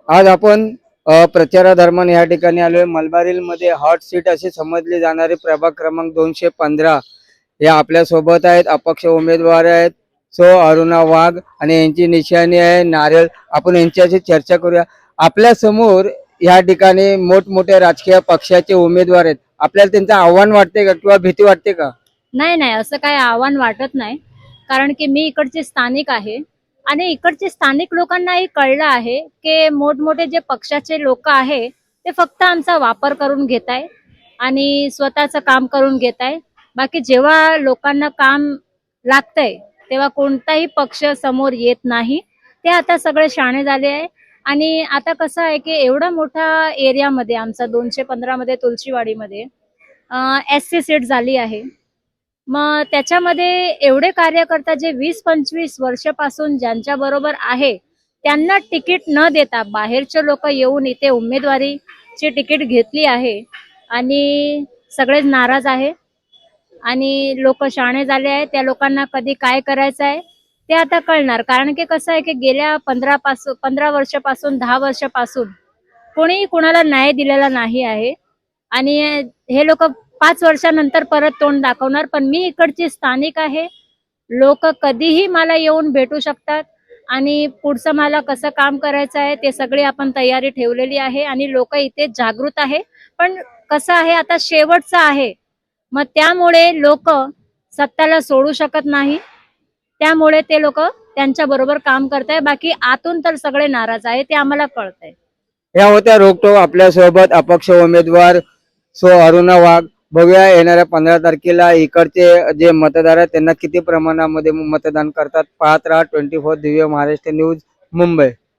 आज आपण प्रचारादरम्यान या ठिकाणी आलोय। मलबारिल मध्ये हॉट सीट असे समजले जाणारे प्रभाग क्रमांक 215 हे आपल्या सोबत आहेत। अपक्ष उमेदवार आहेत सो अरुणा वाघ आणि यांची निशाणी आहे नारळ। आपण यांच्याशी चर्चा करूया। आपल्या समोर या ठिकाणी मोठमोठ्या राजकीय पक्षाचे उमेदवार आहेत। आपल्याला त्यांचं आव्हान वाटते का किंवा भीती वाटते का? नाही नाही, असं काही आव्हान वाटत नाही. कारण की मी इकडचे स्थानिक आहे आणि इकडचे स्थानिक लोकांनाही कळलं आहे की मोठमोठे जे पक्षाचे लोक आहे ते फक्त आमचा वापर करून घेत आहे आणि स्वतःचं काम करून घेत आहे। बाकी जेव्हा लोकांना काम लागतंय तेव्हा कोणताही पक्ष समोर येत नाही। ते आता सगळे शाणे झाले आहे। आणि आता कसं आहे की एवढा मोठा एरियामध्ये आमचा 215 मध्ये तुलसीवाडीमध्ये SC सीट झाली आहे। मग त्याच्यामध्ये एवढे कार्यकर्ता जे 20-25 वर्षापासून ज्यांच्या बरोबर आहे त्यांना तिकीट न देता बाहेरचे लोक येऊन इथे उमेदवारीची तिकीट घेतली आहे आणि सगळेच नाराज आहे आणि लोक शाणे झाले आहे। त्या लोकांना कधी काय करायचं आहे ते आता कळणार। कारण की कसं आहे की गेल्या 15 वर्षापासून 10 वर्षापासून कोणी कुणाला न्याय दिलेला नाही आहे आणि हे लोक 5 वर्षानंतर परत तोंड दाखवणार। पण मी इकडची स्थानिक आहे, लोक कधीही मला येऊन भेटू शकतात आणि पुढचं मला कसं काम करायचं आहे ते सगळे आपण तयारी ठेवलेली आहे आणि लोक इथे जागृत आहे। पण कसं आहे आता शेवटचं आहे, मग त्यामुळे लोक सत्ताला सोडू शकत नाही, त्यामुळे ते लोक त्यांच्या बरोबर काम करताय। बाकी आतून तर सगळे नाराज आहे, ते आम्हाला कळतंय। या होत्या रोकटोक आपल्या सोबत अपक्ष उमेदवार सो अरुणा वाघ। बघूया येणाऱ्या 15 तारखेला इकडचे जे मतदार आहेत त्यांना किती प्रमाणामध्ये मतदान करतात। पाहत राहा 24 दिव्य महाराष्ट्र न्यूज मुंबई।